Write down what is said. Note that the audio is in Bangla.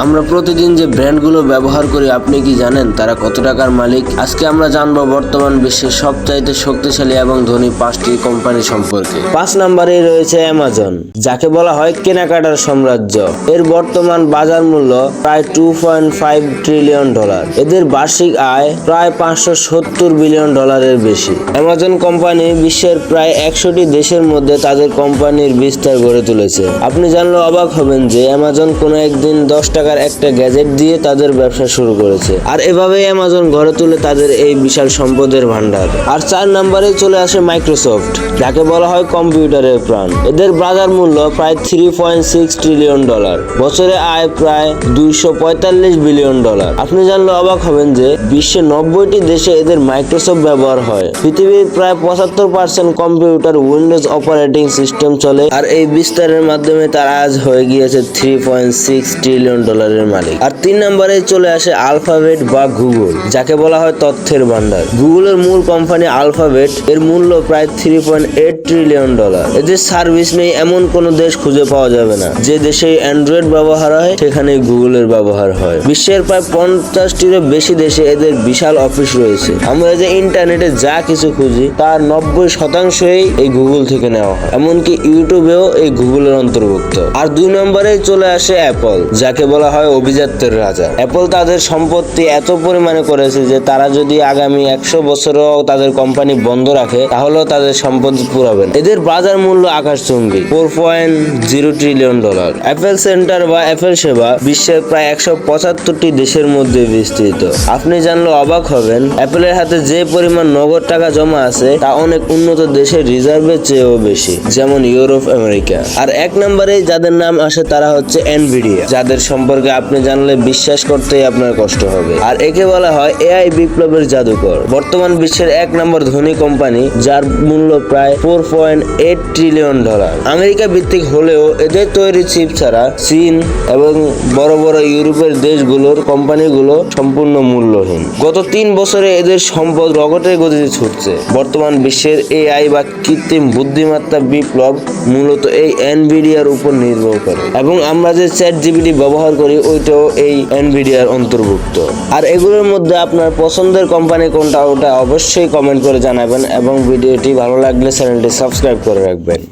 আমরা প্রতিদিন যে ব্র্যান্ডগুলো ব্যবহার করি আপনি কি জানেন তারা কত টাকার মালিক? আজকে আমরা জানবো বর্তমান বিশ্বের সবচাইতে শক্তিশালী এবং ধনী 5টি কোম্পানি সম্পর্কে। 5 নম্বরে রয়েছে অ্যামাজন, যাকে বলা হয় কেনাকাটার সাম্রাজ্য। এর বর্তমান বাজার মূল্য প্রায় $2.5 ট্রিলিয়ন। এদের বার্ষিক আয় প্রায় $570 বিলিয়ন বেশি। অ্যামাজন কোম্পানি বিশ্বের প্রায় 100টি দেশের মধ্যে তাদের কোম্পানির বিস্তার গড়ে তুলেছে। আপনি জানলে অবাক হবেন যে অ্যামাজন কোনো একদিন 10 টাকার একটা গ্যাজেট দিয়ে তাদের ব্যবসা শুরু করেছে। আর এভাবেই অ্যামাজন গড়ে তুলে তাদের এই বিশাল সম্পদের ভান্ডার। আর 4 নম্বরে চলে আসে মাইক্রোসফট, যাকে বলা হয় কম্পিউটারের প্রাণ। এদের বাজার মূল্য প্রায় $3.6 ট্রিলিয়ন। বছরে আয় প্রায় $245 বিলিয়ন। আপনি জানলে অবাক হবেন যে বিশ্বের 90টি দেশে এদের মাইক্রোসফট ব্যবহার হয়। পৃথিবীর প্রায় 75% কম্পিউটার উইন্ডোজ অপারেটিং সিস্টেম চলে। আর এই বিস্তারের মাধ্যমে তারা আজ হয়ে গিয়েছে $3.6 ট্রিলিয়ন মালিক। আর 3 নম্বরে চলে আসে আলফাবেট বা গুগল, যাকে বলা হয় তথ্যের ভান্ডার। গুগলের মূল কোম্পানি আলফাবেট, এর মূল্য প্রায় $3.8 ট্রিলিয়ন। এদের সার্ভিস নেই এমন কোন দেশ খুঁজে পাওয়া যাবে না। যে দেশে অ্যান্ড্রয়েড ব্যবহার হয় সেখানে গুগলের ব্যবহার হয়। বিশ্বের প্রায় 50টিরও বেশি দেশে এদের বিশাল অফিস রয়েছে। আমরা যে ইন্টারনেটে যা কিছু খুঁজি তার 90%ই এই গুগল থেকে নেওয়া হয়। এমনকি ইউটিউবেও এই গুগলের অন্তর্ভুক্ত। আর 2 নম্বরে চলে আসে অ্যাপল, যাকে বলা হয় অভিজাত্যের রাজা। অ্যাপল তাদের সম্পত্তি এত পরিমাণে করেছে যে তারা যদি আগামী 100 বছরও তাদের কোম্পানি বন্ধ রাখে তাহলেও তাদের সম্পত্তি পুরাবেন। এদের বাজার মূল্য আকাশচুম্বী, $4.0 ট্রিলিয়ন। অ্যাপেল সেন্টার বা অ্যাপেল সেবা বিশ্বের প্রায় 175টি দেশের মধ্যে বিস্তৃত। আপনি জানলে অবাক হবেন অ্যাপেলের হাতে যে পরিমাণ নগদ টাকা জমা আছে তা অনেক উন্নত দেশের রিজার্ভের চেয়েও বেশি, যেমন ইউরোপ, আমেরিকা। আর 1 নম্বরে যাদের নাম আসে তারা হচ্ছে এনভিডিয়া, যাদের সম্পর্কে আপনি জানলে বিশ্বাস করতেই আপনার কষ্ট হবে। আর একে বলা হয় এআই বিপ্লবের জাদুকর। বর্তমান বিশ্বের 1 নম্বর ধনী কোম্পানি, যার মূল্য প্রায় $4.8 ট্রিলিয়ন। আমেরিকা ভিত্তিক হলেও এদের তৈরি চিপ ছাড়া চীন এবং বড় বড় ইউরোপের দেশগুলোর কোম্পানিগুলো সম্পূর্ণ মূল্যহীন। গত 3 বছরে এদের সম্পদ রকেটের গতিতে ছুটছে। বর্তমান বিশ্বের এআই বা কৃত্রিম বুদ্ধিমত্তা বিপ্লব মূলত এই এনভিডিয়ার উপর নির্ভর করে। এবং আমরা যে ChatGPT ব্যবহার করি ওইটাও এই এনভিডিয়ার অন্তর্ভুক্ত। আর এগুলোর মধ্যে আপনার পছন্দের কোম্পানি কোনটা ওটা অবশ্যই কমেন্ট করে জানাবেন এবং ভিডিওটি ভালো লাগলে চ্যানেলটি সাবস্ক্রাইব করে রাখবেন।